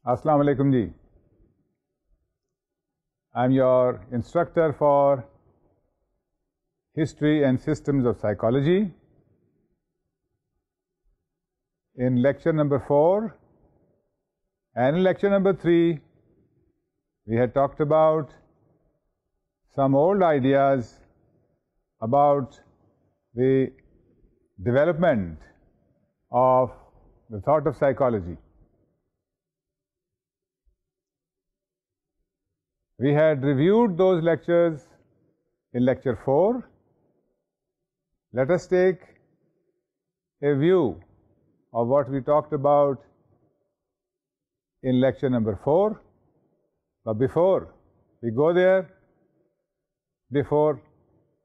Assalamu alaikum ji. I'm your instructor for History and Systems of Psychology. In lecture number 4 and in lecture number 3, we had talked about some old ideas about the development of the thought of psychology. We had reviewed those lectures in lecture 4. Let us take a view of what we talked about in lecture number 4. But before we go there, before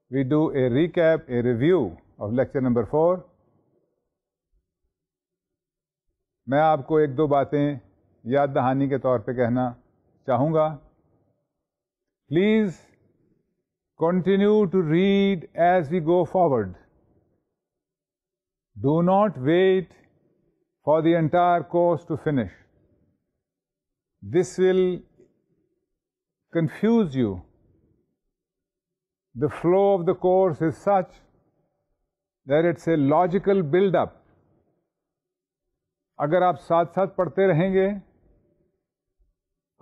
we do a recap, a review of lecture number 4, मैं आपको एक दो बातें याद दहानी के तौर पे कहना चाहूँगा. Please continue to read as we go forward. Do not wait for the entire course to finish. This will confuse you. The flow of the course is such that it's a logical build-up. अगर आप साथ साथ पढ़ते रहेंगे,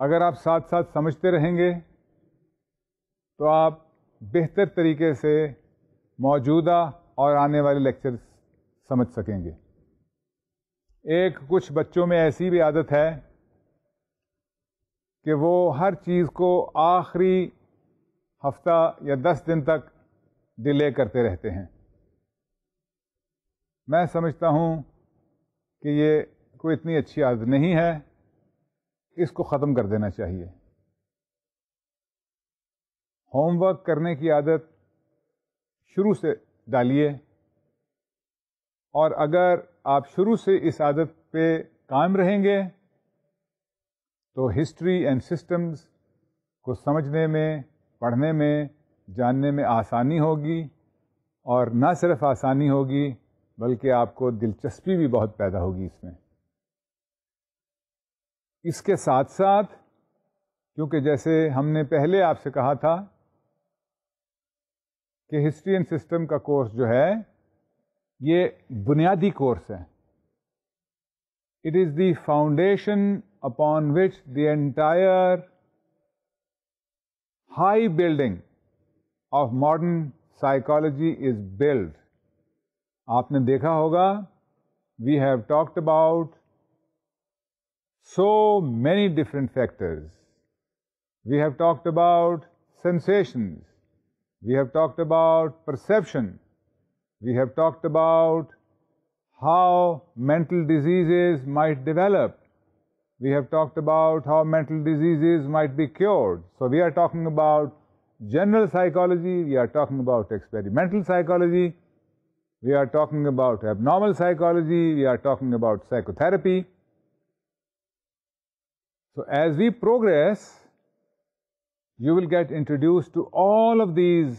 अगर आप साथ साथ समझते रहेंगे, तो आप बेहतर तरीके से मौजूदा और आने वाले लेक्चर समझ सकेंगे. एक कुछ बच्चों में ऐसी भी आदत है कि वो हर चीज़ को आखिरी हफ्ता या 10 दिन तक डिले करते रहते हैं. मैं समझता हूँ कि ये कोई इतनी अच्छी आदत नहीं है, इसको ख़त्म कर देना चाहिए. होमवर्क करने की आदत शुरू से डालिए, और अगर आप शुरू से इस आदत पे कायम रहेंगे तो हिस्ट्री एंड सिस्टम्स को समझने में, पढ़ने में, जानने में आसानी होगी, और न सिर्फ आसानी होगी बल्कि आपको दिलचस्पी भी बहुत पैदा होगी इसमें. इसके साथ साथ, क्योंकि जैसे हमने पहले आपसे कहा था कि हिस्ट्री एंड सिस्टम का कोर्स जो है ये बुनियादी कोर्स है. It is the foundation upon which the entire high building of modern psychology is build. आपने देखा होगा, we have talked about so many different factors. We have talked about sensations. We have talked about perception. We have talked about how mental diseases might develop. We have talked about how mental diseases might be cured. So we are talking about general psychology. We are talking about experimental psychology. We are talking about abnormal psychology. We are talking about psychotherapy. So as we progress, you will get introduced to all of these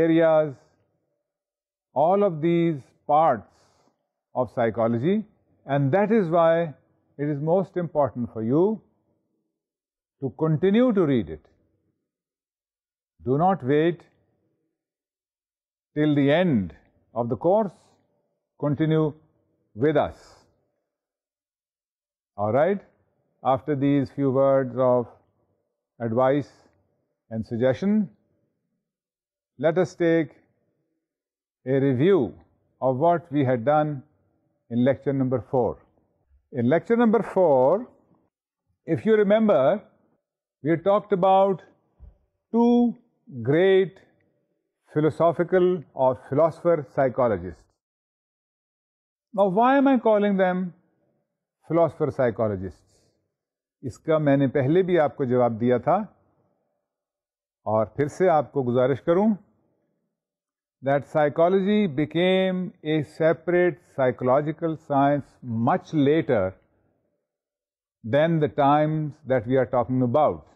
areas, all of these parts of psychology, and that is why it is most important for you to continue to read it. Do not wait till the end of the course. Continue with us. All right? After these few words of advice and suggestion, let us take a review of what we had done in lecture number 4. In lecture number 4, if you remember, we had talked about two great philosophical or philosopher psychologists. Now, why am I calling them philosopher psychologists? इसका मैंने पहले भी आपको जवाब दिया था, और फिर से आपको गुजारिश करूं that psychology became a separate psychological science much later than the times that we are talking about.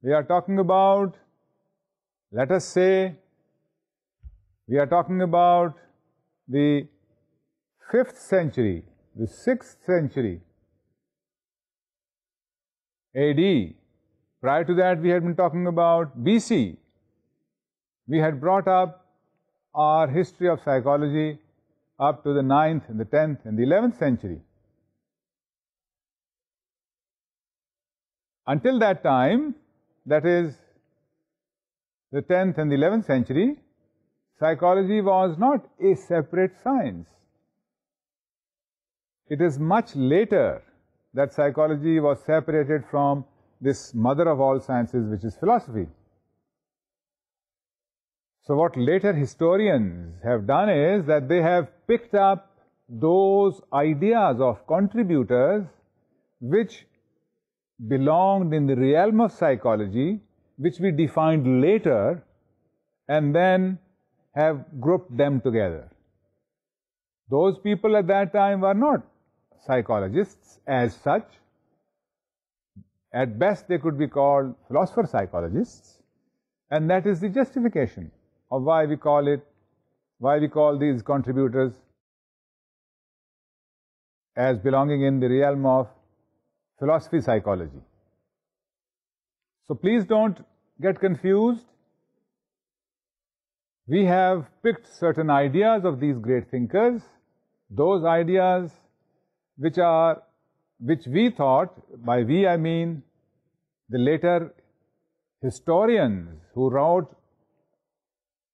We are talking about, let us say, we are talking about the 5th century, the 6th century, AD. Prior to that, we had been talking about BC. We had brought up our history of psychology up to the 9th and the 10th and the 11th century. Until that time, that is the 10th and the 11th century, psychology was not a separate science. It is much later that psychology was separated from this mother of all sciences, which is philosophy. So what later historians have done is that they have picked up those ideas of contributors which belonged in the realm of psychology, which we defined later, and then have grouped them together. Those people at that time were not psychologists as such. At best, they could be called philosopher psychologists, and that is the justification of why we call these contributors as belonging in the realm of philosophy psychology. So please don't get confused. We have picked certain ideas of these great thinkers, those ideas which we thought, by we I mean the later historians who wrote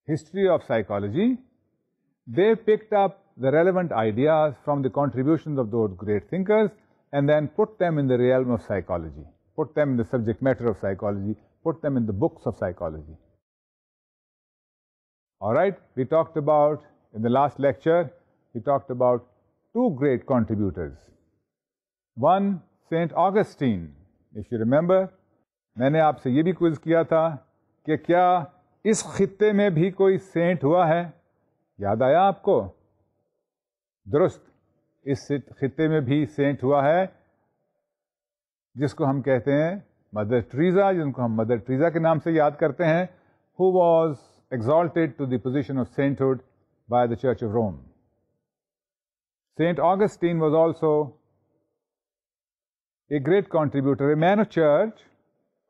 history of psychology, they picked up the relevant ideas from the contributions of those great thinkers and then put them in the realm of psychology, put them in the subject matter of psychology, put them in the books of psychology. All right, we talked about, in the last lecture, we talked about two great contributors. One, Saint Augustine. If you remember, मैंने आपसे ये भी quiz किया था कि क्या इस खित्ते में भी कोई सेंट हुआ है? याद आया आपको? दुरुस्त, इस खित्ते में भी सेंट हुआ है जिसको हम कहते हैं मदर टेरेसा, जिनको हम मदर टेरेसा के नाम से याद करते हैं, who was exalted to the position of sainthood by the Church of Rome. Saint Augustine was also a great contributor, a man of church,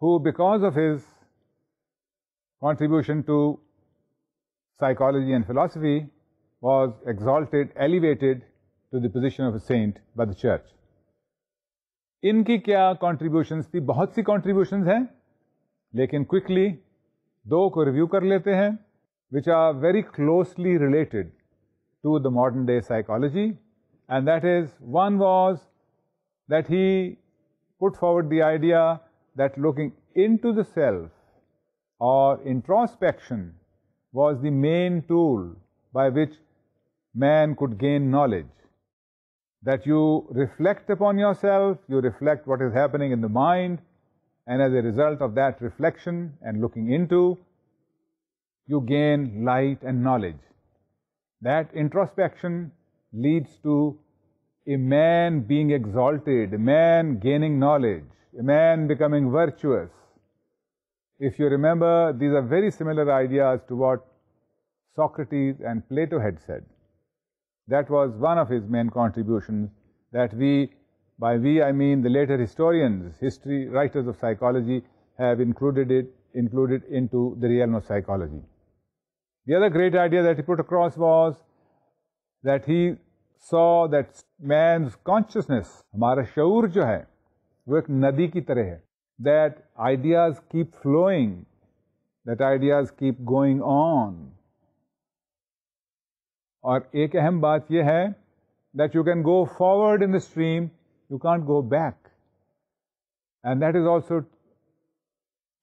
who, because of his contribution to psychology and philosophy, was exalted, elevated to the position of a saint by the church. इनकी क्या contributions थी? बहुत सी contributions हैं, लेकिन quickly दो को review कर लेते हैं, which are very closely related to the modern day psychology, and that is, one was that he put forward the idea that looking into the self or introspection was the main tool by which man could gain knowledge. That you reflect upon yourself, you reflect what is happening in the mind, and as a result of that reflection and looking into, you gain light and knowledge. That introspection leads to a man being exalted, a man gaining knowledge, a man becoming virtuous. If you remember, these are very similar ideas to what Socrates and Plato had said. That was one of his main contributions, that by we I mean the later historians, history writers of psychology, have included into the realm of psychology. The other great idea that he put across was that he saw that man's consciousness, हमारा शऊर जो है, वो एक नदी की तरह है, that ideas keep flowing, that ideas keep going on. और एक अहम बात यह है that you can go forward in the stream, you can't go back. And that is also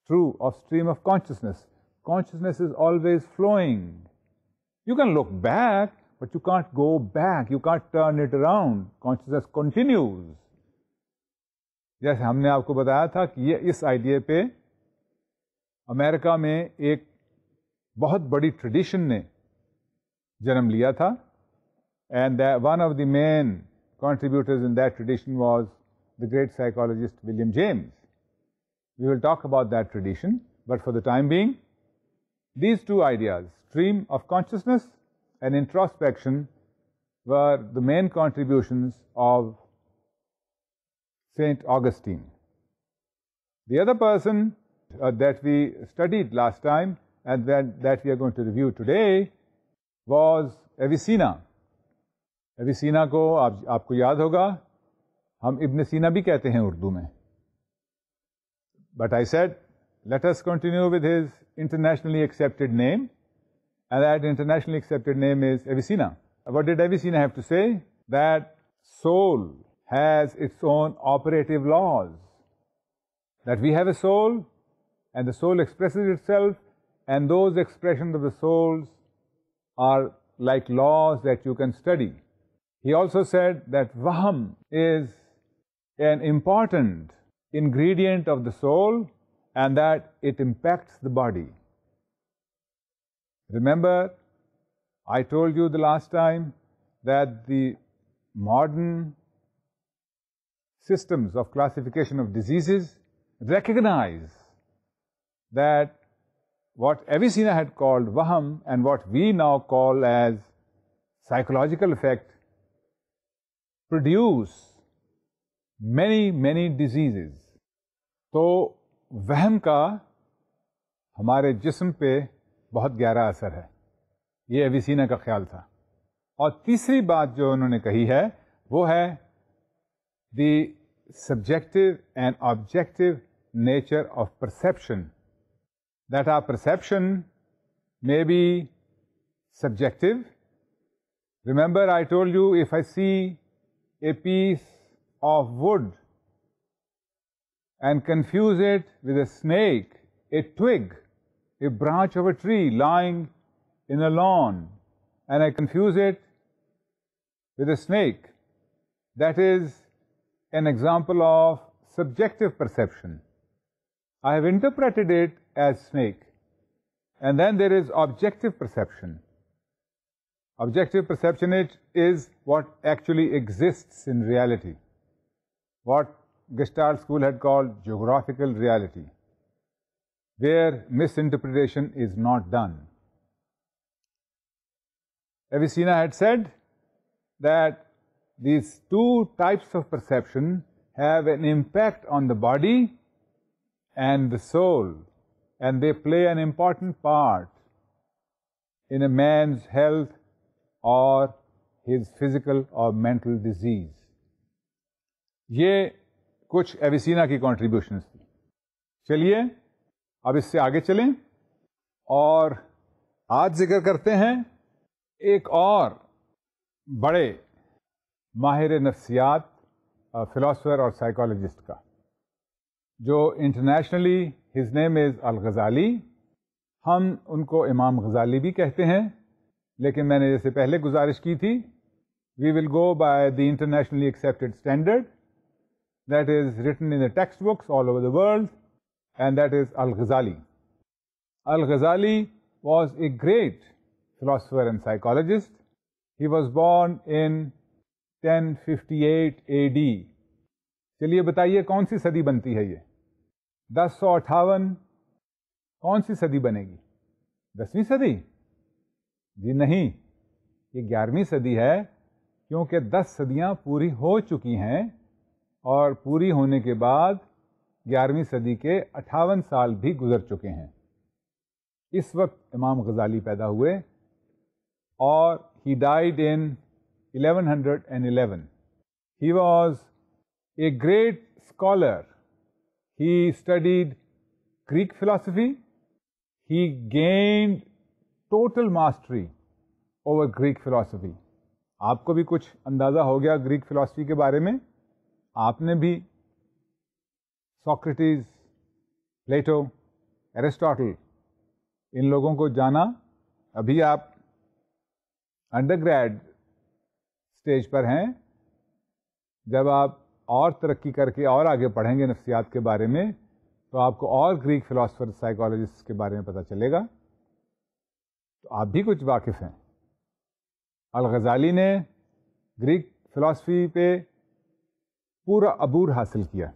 true of stream of consciousness. Consciousness is always flowing. You can look back, but you can't go back, you can't turn it around. Consciousness continues. जैसे हमने आपको बताया था कि ये इस idea पे America में एक बहुत बड़ी ट्रेडिशन ने जन्म लिया था, and one of the main contributors in that tradition was the great psychologist William James. We will talk about that tradition, but for the time being, these two ideas, stream of consciousness and introspection, were the main contributions of Saint Augustine. The other person that we studied last time and that we are going to review today was Avicenna. Avicenna को आपको याद होगा, हम इब्न सीना भी कहते हैं उर्दू में. But I said, let us continue with his internationally accepted name, and that internationally accepted name is Avicenna. What did Avicenna have to say? That soul has its own operative laws. That we have a soul, and the soul expresses itself, and those expressions of the souls are like laws that you can study. He also said that Vahm is an important ingredient of the soul and that it impacts the body. Remember, I told you the last time that the modern systems of classification of diseases recognize that what Avicenna had called Vahm and what we now call as psychological effect produce many diseases. तो वहम का हमारे जिस्म पे बहुत गहरा असर है, ये एविसीना का ख्याल था. और तीसरी बात जो उन्होंने कही है वो है the subjective and objective nature of perception. That our perception may be subjective. Remember, I told you, if I see a piece of wood and confuse it with a snake, a twig, a branch of a tree lying in a lawn, and I confuse it with a snake, that is an example of subjective perception. I have interpreted it as snake. And then there is objective perception. Objective perception is what actually exists in reality, what Gestalt school had called geographical reality, where misinterpretation is not done. Avicenna had said that these two types of perception have an impact on the body and the soul, and they play an important part in a man's health or his physical or mental disease. ये कुछ एविसीना की contributions थी. चलिए अब इससे आगे चलें और आज जिक्र करते हैं एक और बड़े माहिर नफ्सियात, फिलोसोफर और साइकोलॉजिस्ट का, जो internationally his name is all गजाली. हम उनको इमाम गजाली भी कहते हैं, लेकिन मैंने जैसे पहले गुजारिश की थी, we will go by the internationally accepted standard that is written in the textbooks all over the world, and that is Al-Ghazali. Al-Ghazali was a great philosopher and psychologist. He was born in 1058 AD. चलिए बताइए कौन सी सदी बनती है ये? 1058 कौन सी सदी बनेगी? 10वीं सदी? जी नहीं, ये 11वीं सदी है, क्योंकि 10 सदियां पूरी हो चुकी हैं और पूरी होने के बाद 11वीं सदी के 58 साल भी गुजर चुके हैं. इस वक्त इमाम गजाली पैदा हुए और he died in 1111. He was a great scholar. He studied Greek philosophy. He gained total mastery over Greek philosophy. आपको भी कुछ अंदाजा हो गया ग्रीक फिलॉसफी के बारे में. आपने भी सोक्रेटिस, प्लेटो, एरिस्टोटल, इन लोगों को जाना. अभी आप अंडरग्रेड स्टेज पर हैं. जब आप और तरक्की करके और आगे पढ़ेंगे नफ्सियात के बारे में, तो आपको और ग्रीक फिलोसफर, साइकोलॉजिस्ट के बारे में पता चलेगा, तो आप भी कुछ वाकिफ़ हैं. अल-गज़ाली ने ग्रीक फिलॉसफी पे पूरा अबूर हासिल किया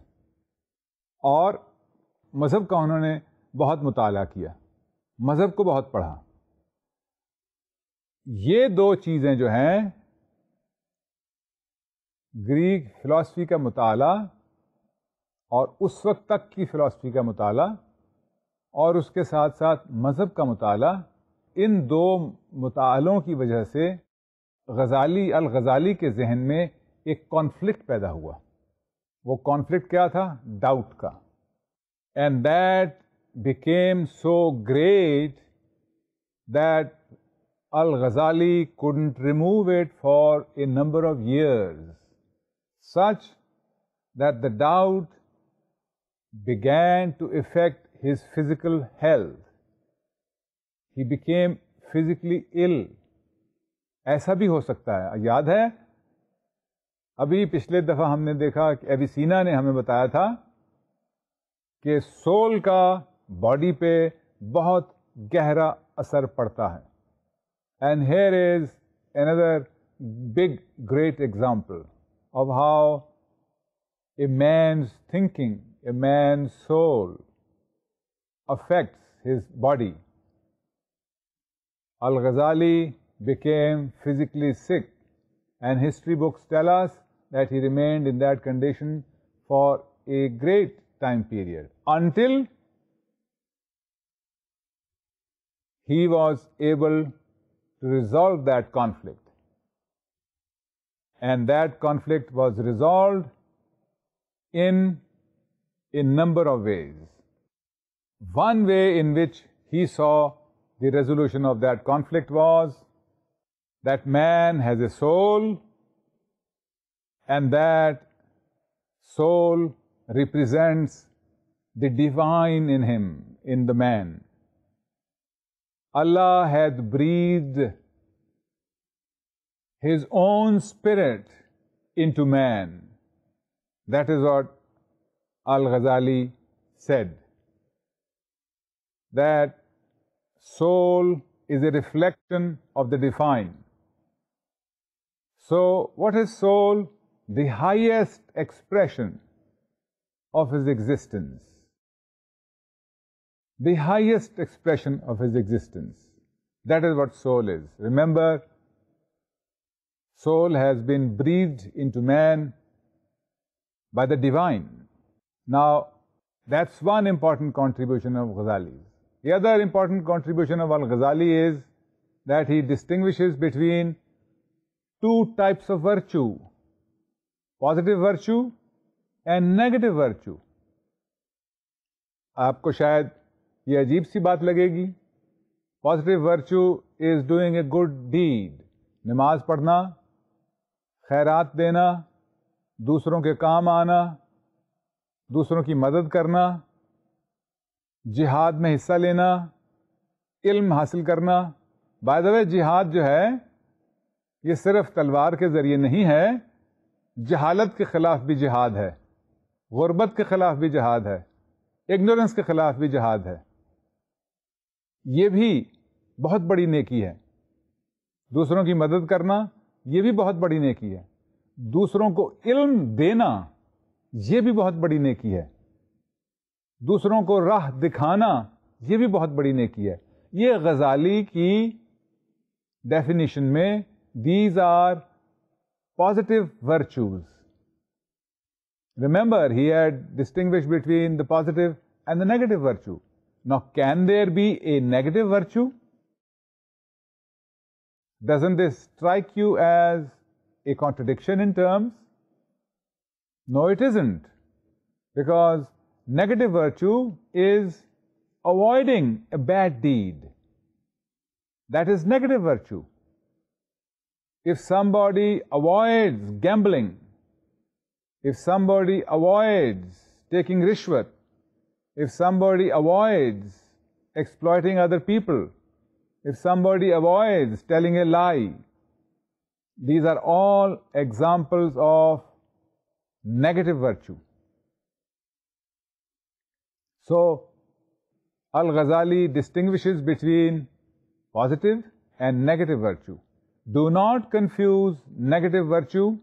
और मज़हब का उन्होंने बहुत मुताला किया, मज़हब को बहुत पढ़ा. ये दो चीज़ें जो हैं, ग्रीक फिलॉसफी का मुताला और उस वक्त तक की फ़िलासफ़ी का मुताला और उसके साथ साथ मज़हब का मुताला, इन दो मुतालों की वजह से अल-गज़ाली के जहन में एक कॉन्फ्लिक्ट पैदा हुआ. वो कॉन्फ्लिक्ट क्या था? डाउट का. And that became so great that Al-Ghazali couldn't remove it for a number of years, such that the doubt began to affect his physical health. He became physically ill. ऐसा भी हो सकता है. याद है अभी पिछले दफा हमने देखा कि एविसीना ने हमें बताया था कि सोल का बॉडी पे बहुत गहरा असर पड़ता है. And here is another big, great example of how a man's thinking, a man's soul affects his body. Al-Ghazali became physically sick, and history books tell us that he remained in that condition for a great time period until he was able to resolve that conflict. And that conflict was resolved in a number of ways. One way in which he saw the resolution of that conflict was that man has a soul, and that soul represents the divine in him, in the man. Allah hath breathed His own spirit into man. That is what Al-Ghazali said. That soul is a reflection of the divine. So, what is soul? The highest expression of his existence. The highest expression of his existence. That is what soul is. Remember, soul has been breathed into man by the divine. Now, that's one important contribution of Ghazali. The other important contribution of Al-Ghazali is that he distinguishes between two types of virtue, positive virtue and negative virtue. आपको शायद ये अजीब सी बात लगेगी. Positive virtue is doing a good deed. नमाज पढ़ना, खैरात देना, दूसरों के काम आना, दूसरों की मदद करना, जिहाद में हिस्सा लेना, इल्म हासिल करना. बाय द वे, जिहाद जो है ये सिर्फ तलवार के जरिए नहीं है, जहालत के खिलाफ भी जिहाद है, गुर्बत के खिलाफ भी जिहाद है, इग्नोरेंस के खिलाफ भी जिहाद है. ये भी बहुत बड़ी नेकी है. दूसरों की मदद करना ये भी बहुत बड़ी नेकी है. दूसरों को इल्म देना ये भी बहुत बड़ी नेकी है. दूसरों को राह दिखाना ये भी बहुत बड़ी नेकी है. ये गजाली की डेफिनेशन में these are positive virtues. Remember, he had distinguished between the positive and the negative virtue. Now, can there be a negative virtue? Doesn't this strike you as a contradiction in terms? No, it isn't. Because negative virtue is avoiding a bad deed. That is negative virtue. If somebody avoids gambling, if somebody avoids taking rishwat, if somebody avoids exploiting other people, if somebody avoids telling a lie, these are all examples of negative virtue. So, Al-Ghazali distinguishes between positive and negative virtue. Do not confuse negative virtue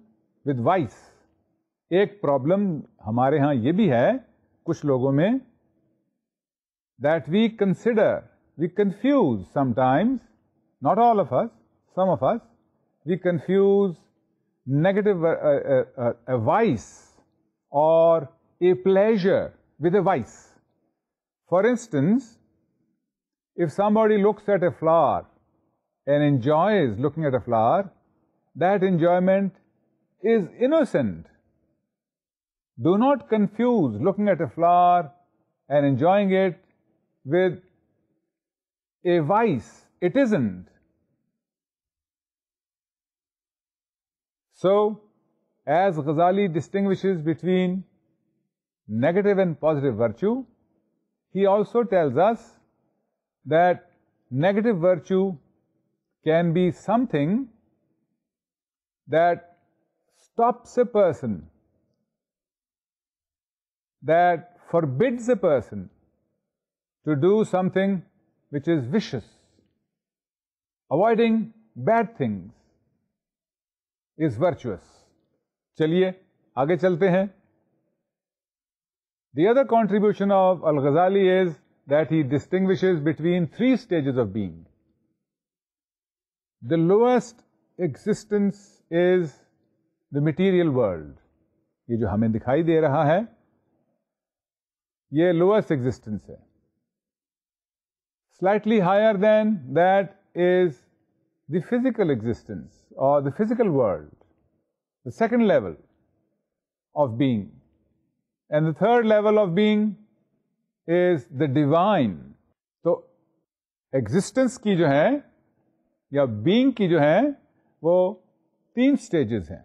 with vice. एक problem हमारे यहाँ ये भी है कुछ लोगों में, that we confuse sometimes, not all of us, some of us, we confuse negative a vice or a pleasure with a vice. For instance, if somebody looks at a flower and enjoys looking at a flower, that enjoyment is innocent. Do not confuse looking at a flower and enjoying it with a vice. It isn't. So, as Ghazali distinguishes between negative and positive virtue, he also tells us that negative virtue can be something that stops a person, that forbids a person to do something which is vicious. Avoiding bad things is virtuous. चलिए आगे चलते हैं. The other contribution of Al-Ghazali is that he distinguishes between three stages of being. The lowest existence is the material world. ये जो हमें दिखाई दे रहा है, ये lowest existence है. Slightly higher than that is the physical existence or the physical world, the second level of being. And the third level of being is the divine. तो existence की जो है या being की जो है वो तीन stages हैं.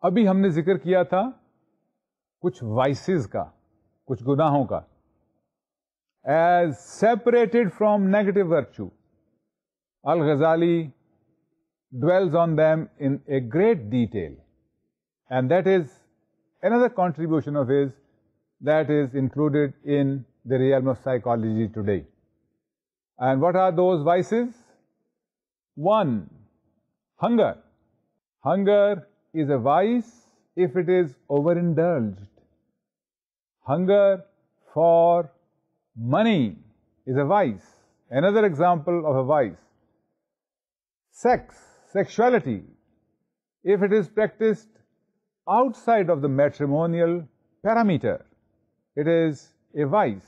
अभी हमने जिक्र किया था कुछ vices का, कुछ गुनाहों का, as separated from negative virtue. Al-Ghazali dwells on them in a great detail, and that is another contribution of his that is included in the realm of psychology today. And what are those vices? One, hunger. Hunger is a vice if it is overindulged. Hunger for money is a vice. Another example of a vice. Sex, sexuality, if it is practiced outside of the matrimonial parameter, it is a vice.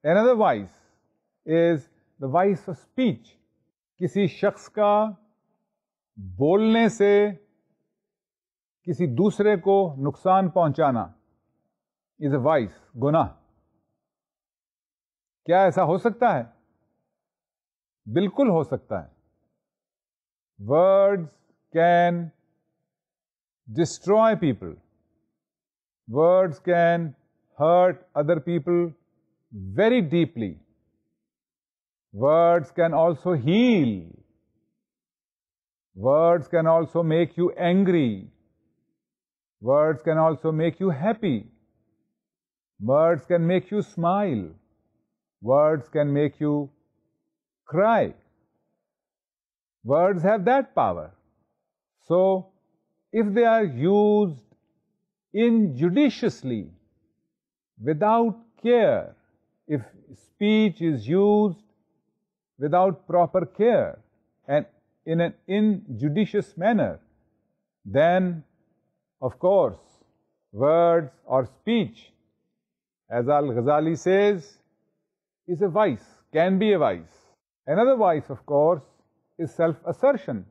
Another vice is the vice of speech. किसी शख्स का बोलने से किसी दूसरे को नुकसान पहुंचाना is a vice, गुनाह. क्या ऐसा हो सकता है? बिल्कुल हो सकता है. Words can destroy people. Words can hurt other people very deeply. Words can also heal. Words can also make you angry. Words can also make you happy. Words can make you smile. Words can make you cry. Words have that power. So, if they are used injudiciously, without care, if speech is used without proper care and in an injudicious manner, then, of course, words or speech, as Al-Ghazali says, is a vice, can be a vice. Another vice, of course, is self-assertion.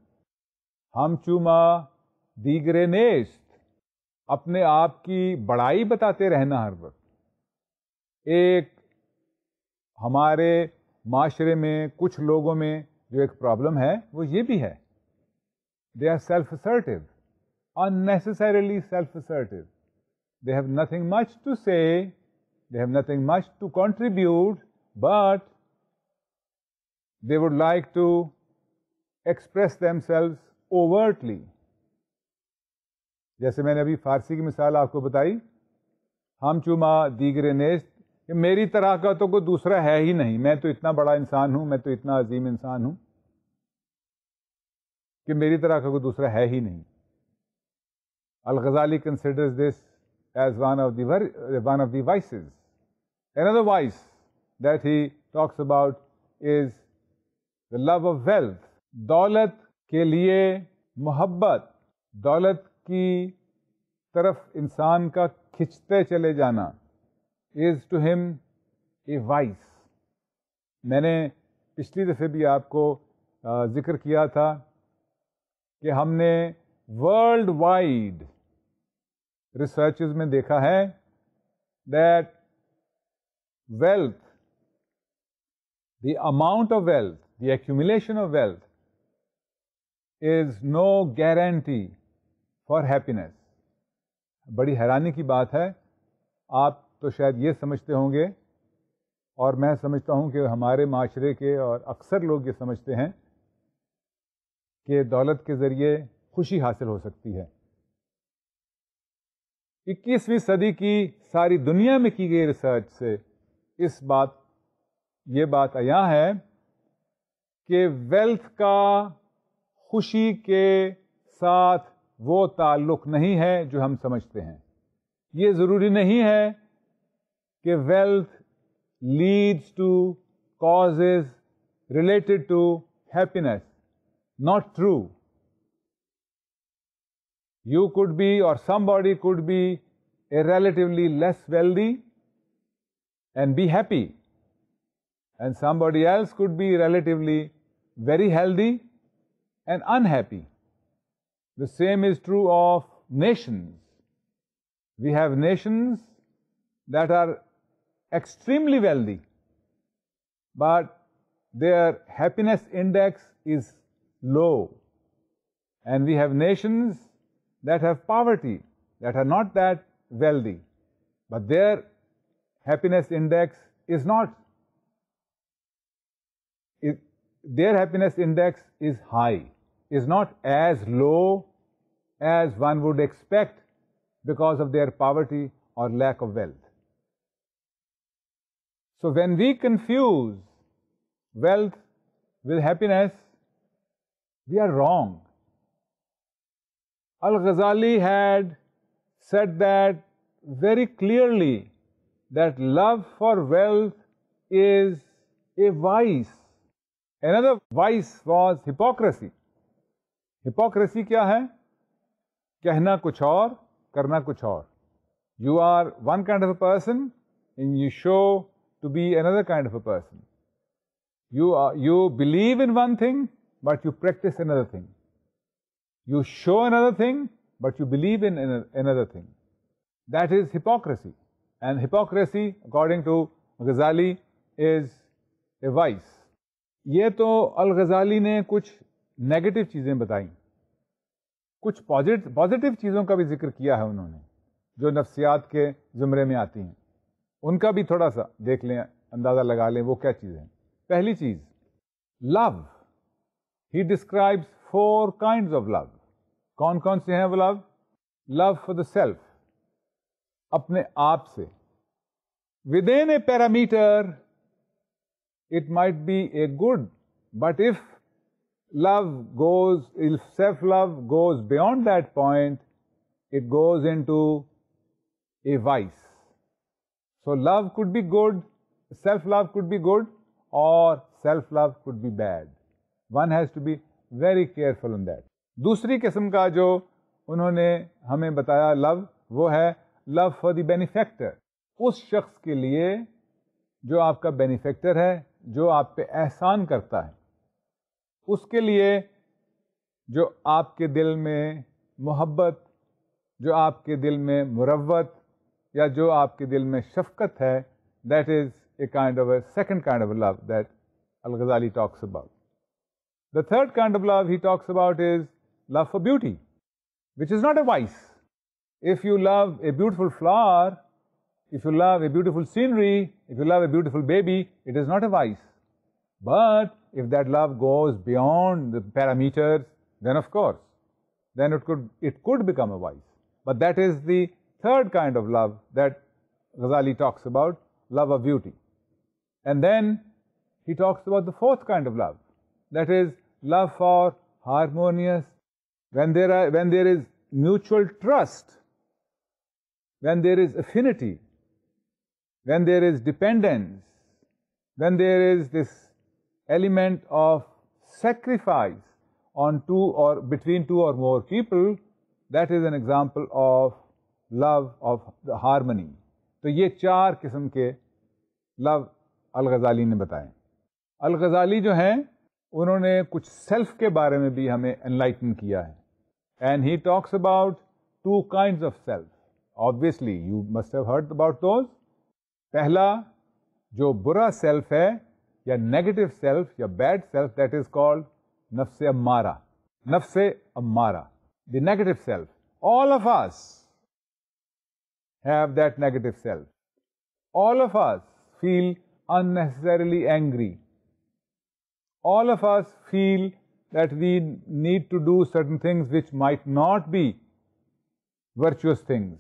हम चूमा दीगरे नेस्त, अपने आप की बड़ाई बताते रहना हर वक्त. एक हमारे माशरे में कुछ लोगों में जो एक प्रॉब्लम है वो ये भी है. They are self-assertive, unnecessarily self-assertive. They have nothing much to say, they have nothing much to contribute, but they would like to express themselves overtly. जैसे मैंने अभी फारसी की मिसाल आपको बताई, हम चुमा दीगरे नेस्त, कि मेरी तरह का तो कोई दूसरा है ही नहीं, मैं तो इतना बड़ा इंसान हूं, मैं तो इतना अजीम इंसान हूं कि मेरी तरह का कोई दूसरा है ही नहीं. Al-Ghazali considers this as one of the vices. Another vice that he talks about is the love of wealth. दौलत के लिए मोहब्बत, दौलत की तरफ इंसान का खिंचते चले जाना is to him a vice. मैंने पिछली दफ़े भी आपको जिक्र किया था कि हमने वर्ल्ड वाइड रिसर्चेस में देखा है that wealth, the amount of wealth, the accumulation of wealth is no guarantee for happiness. बड़ी हैरानी की बात है. आप तो शायद ये समझते होंगे और मैं समझता हूं कि हमारे माशरे के और अक्सर लोग ये समझते हैं कि दौलत के ज़रिए खुशी हासिल हो सकती है. 21वीं सदी की सारी दुनिया में की गई रिसर्च से ये बात आया है कि वेल्थ का खुशी के साथ वो ताल्लुक नहीं है जो हम समझते हैं. ये ज़रूरी नहीं है कि wealth leads to causes related to happiness. Not true. You could be, or somebody could be, a relatively less wealthy and be happy, and somebody else could be relatively very healthy and unhappy. The same is true of nations. We have nations that are extremely wealthy, but their happiness index is low, and we have nations that have poverty, that are not that wealthy, but their happiness index is not, their happiness index is high, is not as low as one would expect because of their poverty or lack of wealth. So when we confuse wealth with happiness, we are wrong. Al-Ghazali had said that very clearly, that love for wealth is a vice. Another vice was hypocrisy. Hypocrisy क्या है? कहना कुछ और, करना कुछ और. You are one kind of a person and you show to be another kind of a person. You believe in one thing, but you practice another thing. You show another thing, but you believe in another thing. That is hypocrisy. And hypocrisy, according to Ghazali, is a vice. ये तो अल-ग़ज़ाली ने कुछ negative चीज़ें बताई. कुछ positive चीज़ों का भी जिक्र किया है उन्होंने, जो नफ्सियात के ज़ुमरे में आती हैं. उनका भी थोड़ा सा देख लें, अंदाज़ा लगा लें वो क्या चीज़ है. पहली चीज़, love. He describes 4 kinds of love. कौन कौन से हैं वो love? Love for the self, अपने आप से. Within a parameter, it might be a good, but if self-love goes beyond that point, it goes into a vice. So love could be good, self-love could be good, or self-love could be bad. One has to be very careful on that. दूसरी किस्म का जो उन्होंने हमें बताया love, वो है love for the benefactor. उस शख्स के लिए जो आपका बेनिफैक्टर है, जो आप पे एहसान करता है, उसके लिए जो आपके दिल में मोहब्बत, जो आपके दिल में मुरव्वत, या जो आपके दिल में शफकत है, that is a kind of a second kind of a love that Al-Ghazali talks about. The third kind of love he talks about is love for beauty, which is not a vice. If you love a beautiful flower, if you love a beautiful scenery, if you love a beautiful baby, it is not a vice. But if that love goes beyond the parameters, then of course, then it could become a vice. But that is the third kind of love that Ghazali talks about, love of beauty. And then he talks about the fourth kind of love, that is love for harmonious, when there is mutual trust, when there is affinity, when there is dependence, when there is this element of sacrifice on two or between two or more people, that is an example of love of the harmony. तो ये 4 किस्म के love अल-गज़ाली ने बताए. अल-गज़ाली जो हैं उन्होंने कुछ सेल्फ के बारे में भी हमें एनलाइटन किया है. And he talks about 2 kinds of self. Obviously, you must have heard about those. पहला जो बुरा सेल्फ है या नेगेटिव सेल्फ या bad self, that is called नफ्से अम्मारा. नफ्से अम्मारा, the negative self. All of us have that negative self. All of us feel unnecessarily angry. All of us feel that we need to do certain things which might not be virtuous things.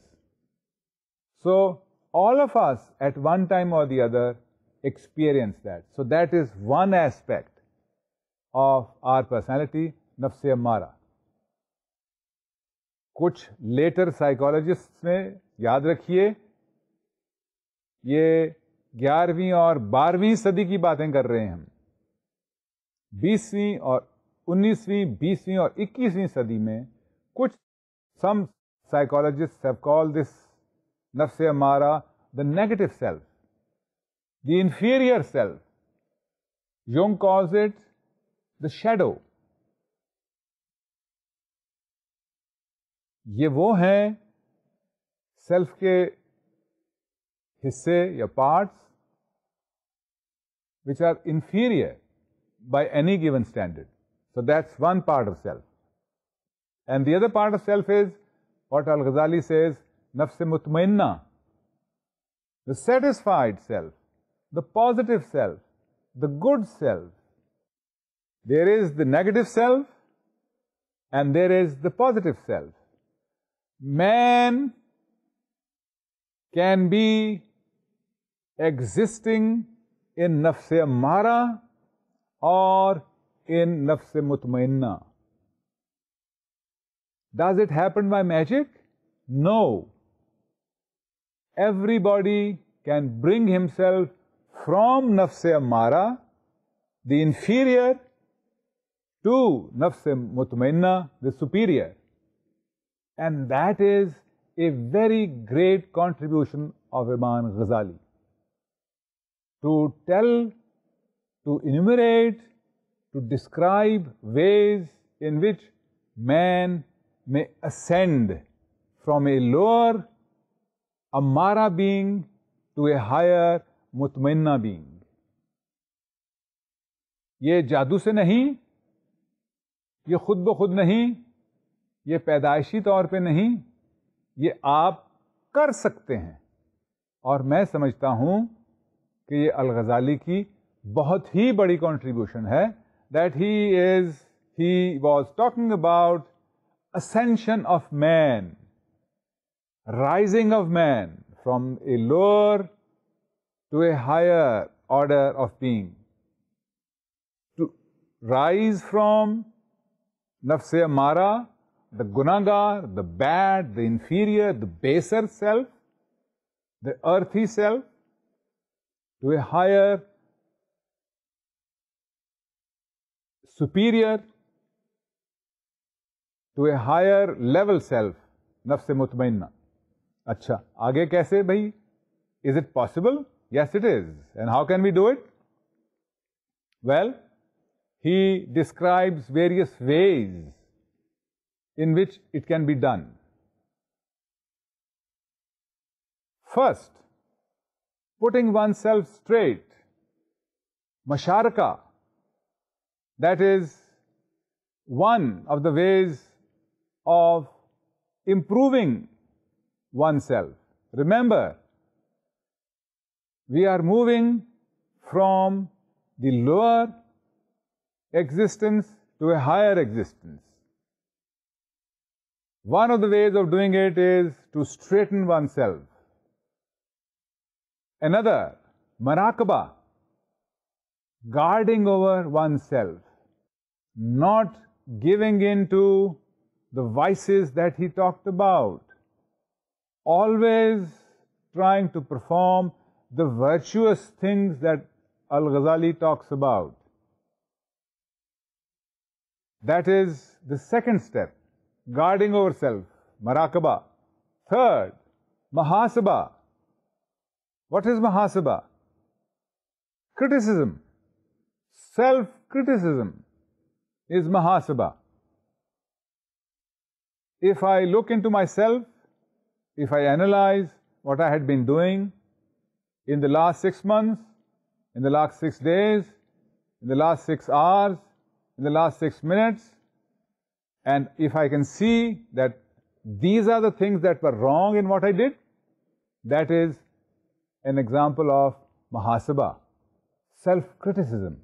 So, all of us at one time or the other experience that. So, that is one aspect of our personality, nafs-e ammara. कुछ later psychologists ने, याद रखिए, ये 11वीं और 12वीं सदी की बातें कर रहे हैं हम. 20वीं और 19वीं, 20वीं और 21वीं सदी में कुछ some psychologists have called this nafs-e ammara the negative self, the inferior self. Jung calls it the shadow. ये वो हैं सेल्फ के हिस्से या parts which are inferior by any given standard. So that's one part of self. And the other part of self is what Al-Ghazali says, nafs-e mutmainna, the satisfied self, the positive self, the good self. There is the negative self and there is the positive self. Man can be existing in nafs-e ammara or in nafs-e mutmainna. Does it happen by magic? No. Everybody can bring himself from nafs-e ammara, the inferior, to nafs-e mutmainna, the superior. And that is a very great contribution of Imam Ghazali. To tell, to enumerate, to describe ways in which man may ascend from a lower Ammara being to a higher Mutmainna being. ये जादू से नहीं, ये खुद ब खुद नहीं, ये पैदाइशी तौर पे नहीं, ये आप कर सकते हैं. और मैं समझता हूं कि ये अल-गज़ाली की बहुत ही बड़ी कंट्रीब्यूशन है. That he was talking about ascension of man, rising of man from a lower to a higher order of being. To rise from nafs-e ammara, the gunagar, the bad, the inferior, the baser self, the earthy self, to a higher, superior, to a higher level self, nafs-e mutmainna. अच्छा, आगे कैसे भाई? Is it possible? Yes, it is. And how can we do it? Well, he describes various ways in which it can be done. First, putting oneself straight, masharaka, that is one of the ways of improving oneself. Remember, we are moving from the lower existence to a higher existence. One of the ways of doing it is to straighten oneself. Another, maraqaba, guarding over oneself, not giving in to the vices that he talked about, always trying to perform the virtuous things that Al-Ghazali talks about. That is the second step, guarding over self, maraqaba. Third, Mahasaba. What is mahasaba? Criticism. Self-criticism is mahasaba. If I look into myself, if I analyze what I had been doing in the last 6 months, in the last 6 days, in the last 6 hours, in the last 6 minutes, and if I can see that these are the things that were wrong in what I did, that is an example of mahasaba, self-criticism.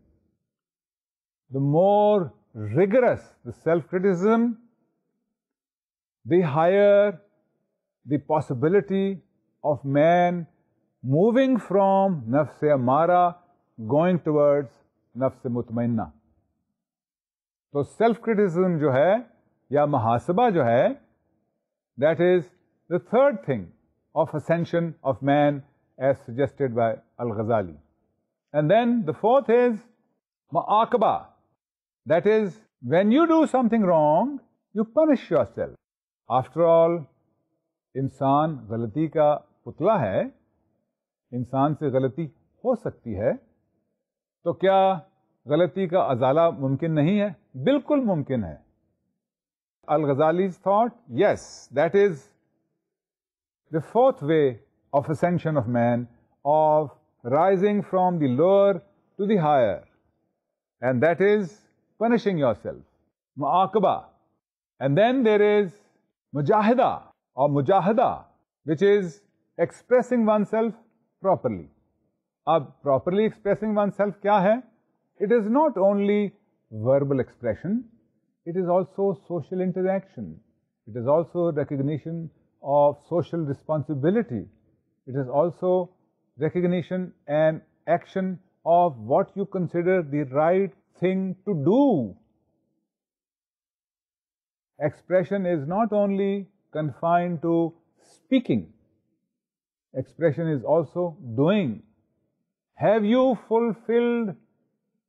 The more rigorous the self-criticism, the higher the possibility of man moving from nafs amara going towards nafs mutmainna. So self-criticism जो है या mahasaba जो है, that is the third thing of ascension of man as suggested by Al-Ghazali. And then the fourth is ma'aqaba. That is, when you do something wrong, you punish yourself. After all, इंसान गलती का पुतला है, इंसान से गलती हो सकती है, तो क्या गलती का अजाला मुमकिन नहीं है? बिल्कुल मुमकिन है. Al-Ghazali's thought, yes, that is the fourth way of ascension of man, of rising from the lower to the higher, and that is punishing yourself, mu'aqaba. And then there is mujahida or mujahada, which is expressing oneself properly. Ab properly expressing oneself kya hai? It is not only verbal expression, it is also social interaction. It is also recognition of social responsibility. It is also recognition and action of what you consider the right thing to do. Expression is not only confined to speaking. Expression is also doing. Have you fulfilled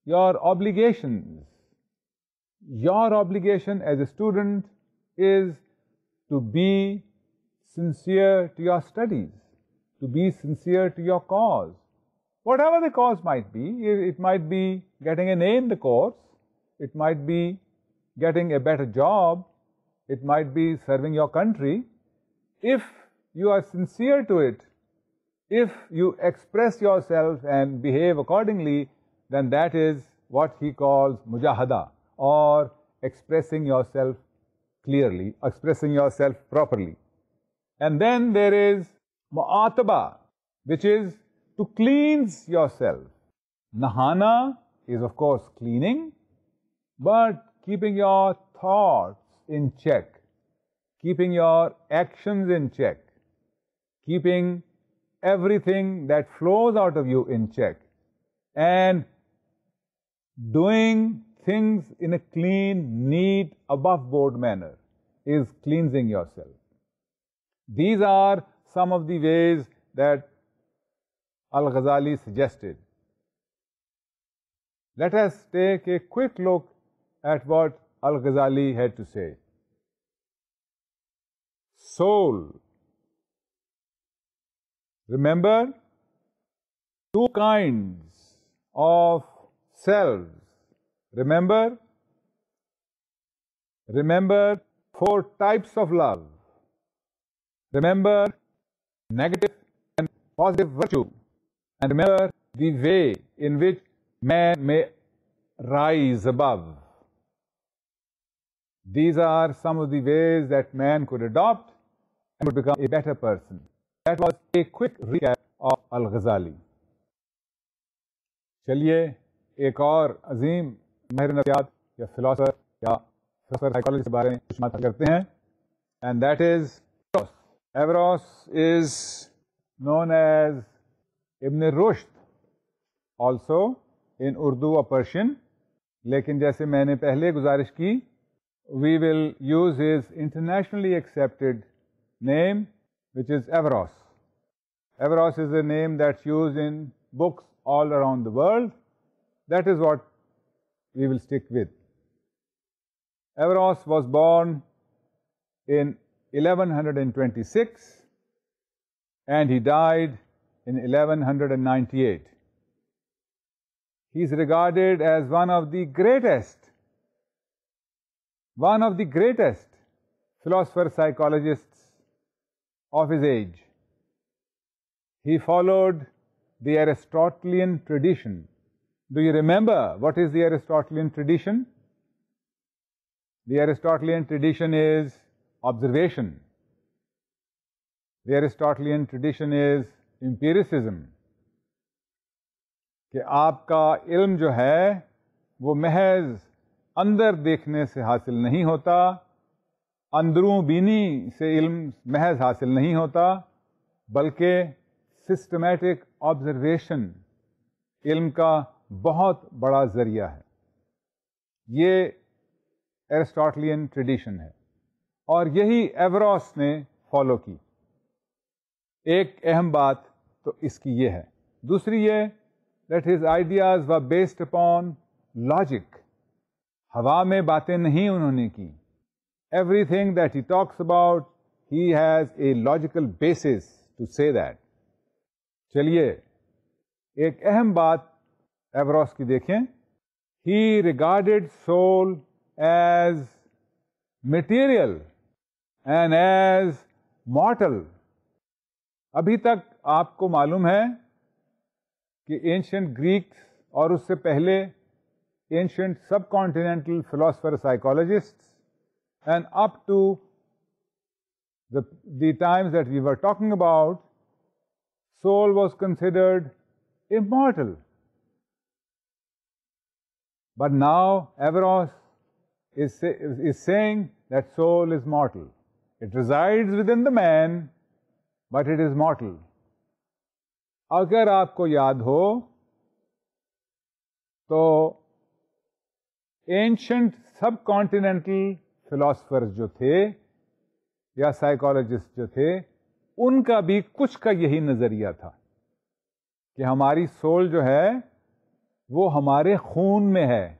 your obligations? Your obligation as a student is to be sincere to your studies, to be sincere to your cause. Whatever the cause might be, it might be getting an A in the course, it might be getting a better job, it might be serving your country. If you are sincere to it, if you express yourself and behave accordingly, then that is what he calls mujahada, or expressing yourself clearly, expressing yourself properly. And then there is mu'ataba, which is to cleanse yourself. Nahana is of course cleaning, but keeping your thoughts in check, keeping your actions in check, keeping everything that flows out of you in check, and doing things in a clean, neat, above-board manner is cleansing yourself. These are some of the ways that Al-Ghazali suggested. Let us take a quick look at what Al-Ghazali had to say. Soul. Remember, two kinds of selves. Remember 4 types of love. Remember negative and positive virtue. And remember the way in which man may rise above. These are some of the ways that man could adopt and would become a better person. That was a quick recap of Al-Ghazali. चलिए एक और अजीम माहिर नफ्सियात या philosopher या philosopher psychology के बारे में कुछ बात करते हैं, and that is Averroes. Averroes is known as Ibn Rushd also in Urdu or Persian, लेकिन जैसे मैंने पहले गुजारिश की, we will use his internationally accepted name, which is Averroes. Averroes is a name that's used in books all around the world. That is what we will stick with. Averroes was born in 1126 and he died in 1198. He is regarded as one of the greatest philosophers, psychologists of his age. He followed the Aristotelian tradition. Do you remember what is the Aristotelian tradition? The Aristotelian tradition is observation. The Aristotelian tradition is empiricism. कि आपका इल्म जो है वो महज अंदर देखने से हासिल नहीं होता, अंदरूं बीनी से इल्म महज हासिल नहीं होता, बल्कि सिस्टमैटिक ऑब्जर्वेशन इल्म का बहुत बड़ा जरिया है. ये एरिस्टोटलियन ट्रेडिशन है और यही एवरोस ने फॉलो की. एक अहम बात तो इसकी ये है. दूसरी ये that his ideas were based upon logic. हवा में बातें नहीं उन्होंने की. Everything that he talks about, he has a logical basis to say that. चलिए एक अहम बात एवरोस की देखें. He regarded soul as material and as mortal. अभी तक आपको मालूम है कि एंशिएंट ग्रीक्स और उससे पहले ancient subcontinental philosopher psychologists and up to the times that we were talking about, soul was considered immortal. But now Averroes is saying that soul is mortal. It resides within the man, but it is mortal. अगर आपको याद हो तो ancient सबकॉन्टिनेंटल philosophers जो थे या psychologist जो थे, उनका भी कुछ का यही नजरिया था कि हमारी सोल जो है वो हमारे खून में है,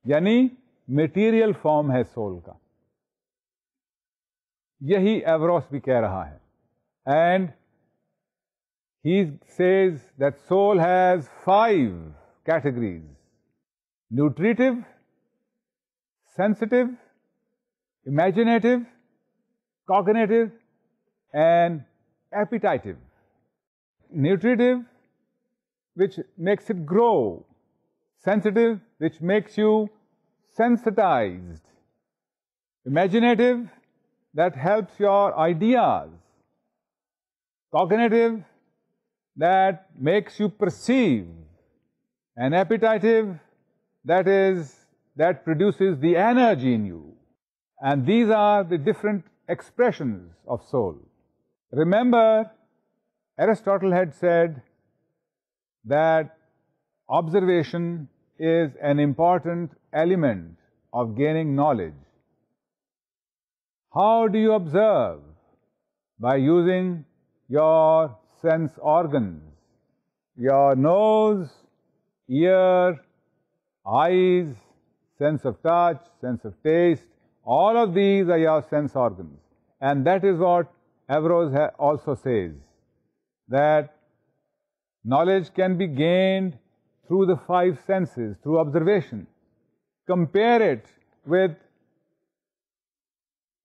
यानी मटेरियल फॉर्म है सोल का. यही एवरोस भी कह रहा है. And he says that soul has 5 categories: nutritive, sensitive, imaginative, cognitive, and appetitive. Nutritive, which makes it grow. Sensitive, which makes you sensitized. Imaginative, that helps your ideas. Cognitive, that makes you perceive. And appetitive, that produces the energy in you. And these are the different expressions of soul. Remember, Aristotle had said that observation is an important element of gaining knowledge. How do you observe? By using your sense organs. Your nose, ear, eyes, sense of touch, sense of taste, all of these are your sense organs. And that is what Averroes also says, that knowledge can be gained through the 5 senses, through observation. Compare it with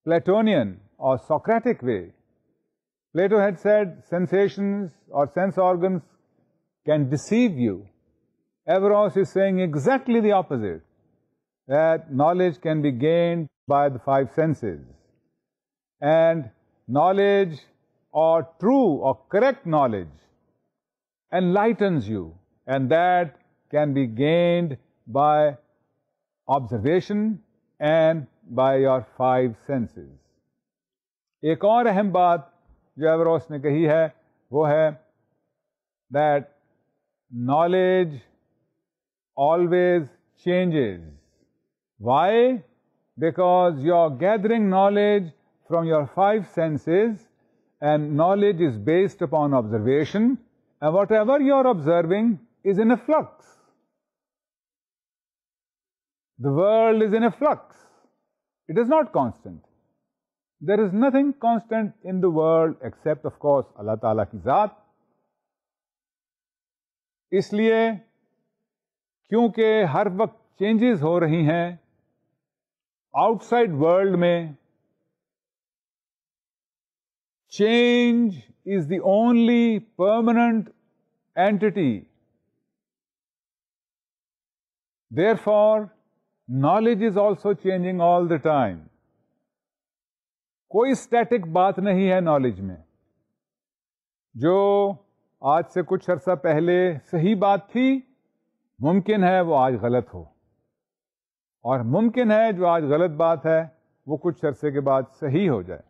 Platonian or Socratic way. Plato had said sensations or sense organs can deceive you. Averroes is saying exactly the opposite, that knowledge can be gained by the 5 senses. And knowledge, or true or correct knowledge, enlightens you, and that can be gained by observation and by your 5 senses. एक और अहम बात जो एवरोस ने कही है वो है that knowledge always changes. Why? Because you're gathering knowledge from your 5 senses, and knowledge is based upon observation, and whatever you're observing is in a flux. The world is in a flux. It is not constant. There is nothing constant in the world except, of course, Allah Ta'ala की ज़ात. इसलिए क्योंकि हर वक्त changes हो रही हैं outside world में, change is the only permanent entity. Therefore, knowledge is also changing all the time. कोई स्टैटिक बात नहीं है नॉलेज में. जो आज से कुछ अरसा पहले सही बात थी, मुमकिन है वो आज गलत हो, और मुमकिन है जो आज गलत बात है वो कुछ अरसे के बाद सही हो जाए.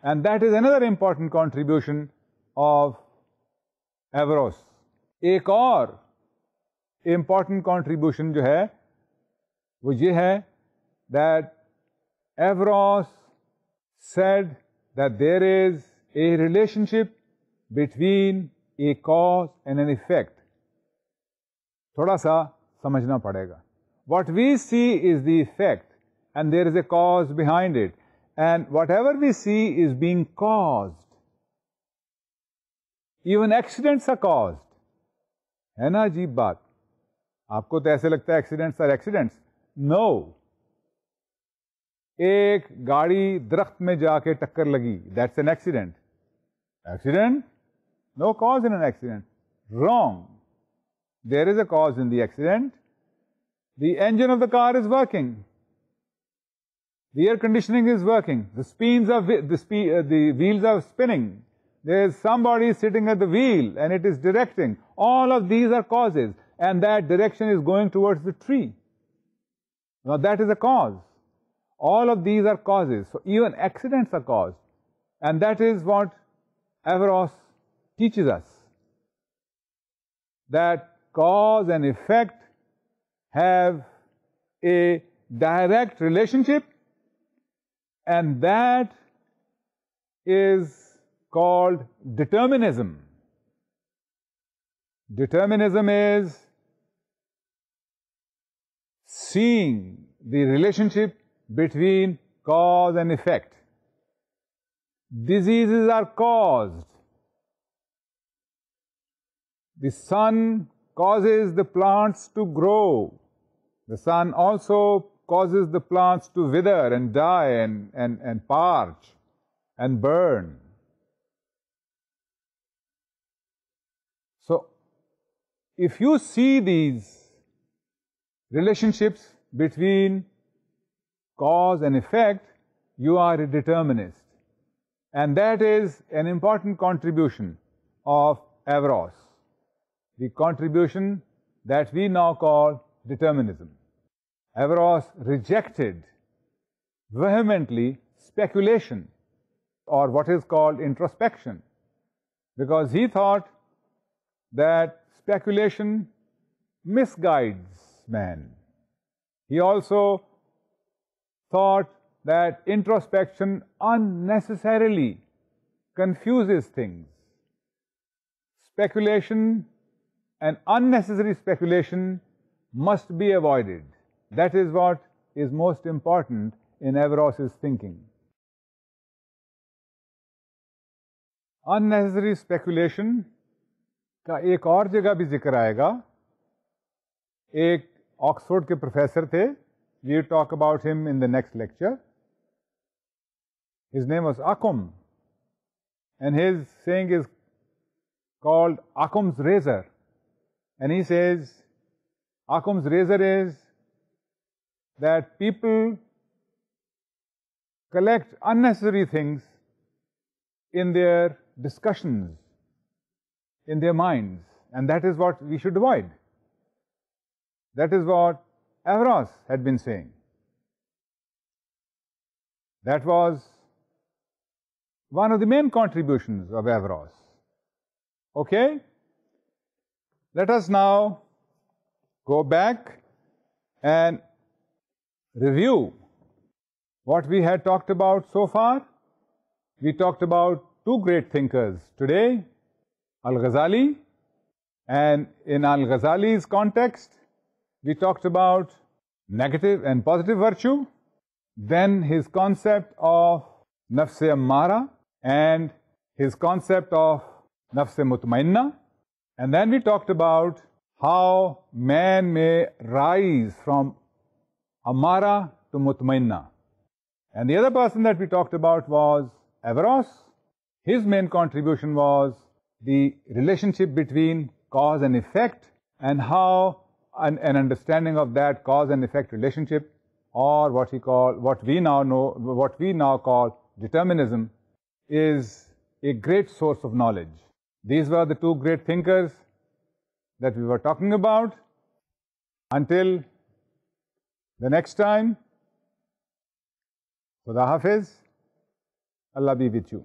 And that is another important contribution of Averroes. एक और important contribution जो है वो ये है that Averroes said that there is a relationship between a cause and an effect. थोड़ा सा समझना पड़ेगा. What we see is the effect, and there is a cause behind it. And whatever we see is being caused. Even accidents are caused. है ना अजीब बात? आपको तो ऐसे लगता है accidents are accidents. No. एक गाड़ी दरख्त में जाके टक्कर लगी. That's an accident. Accident? No cause in an accident. Wrong. There is a cause in the accident. The engine of the car is working. The air conditioning is working. The wheels are spinning. There is somebody sitting at the wheel and it is directing. All of these are causes, and that direction is going towards the tree. Now that is a cause. All of these are causes. So even accidents are caused. And that is what Averroes teaches us. That cause and effect have a direct relationship, and that is called determinism. Determinism is seeing the relationship between cause and effect. Diseases are caused. The sun causes the plants to grow. The sun also causes the plants to wither and die and parch and burn. So, if you see these relationships between cause and effect, you are a determinist. And that is an important contribution of Averroes, the contribution that we now call determinism. Averroes rejected vehemently speculation, or what is called introspection, because he thought that speculation misguides man. He also thought that introspection unnecessarily confuses things. Speculation and unnecessary speculation must be avoided. That is what is most important in Averroes' thinking. Unnecessary speculation का एक और जगह भी जिक्र आएगा. एक Oxford के professor थे. We'll talk about him in the next lecture. His name was Occam, and his saying is called Occam's razor. And he says Occam's razor is that people collect unnecessary things in their discussions, in their minds, and that is what we should avoid. That is what Averroes had been saying. That was one of the main contributions of Averroes. Okay? Let us now go back and review what we had talked about so far. We talked about two great thinkers today, Al-Ghazali, and in Al-Ghazali's context, we talked about negative and positive virtue, then his concept of nafs-e ammara and his concept of nafs-e mutmainna. And then we talked about how man may rise from ammara to mutmainna. And the other person that we talked about was Averroes. His main contribution was the relationship between cause and effect, and how an understanding of that cause and effect relationship, or what we now call determinism, is a great source of knowledge. These were the two great thinkers that we were talking about. Until the next time, Khuda Hafiz, Allah be with you.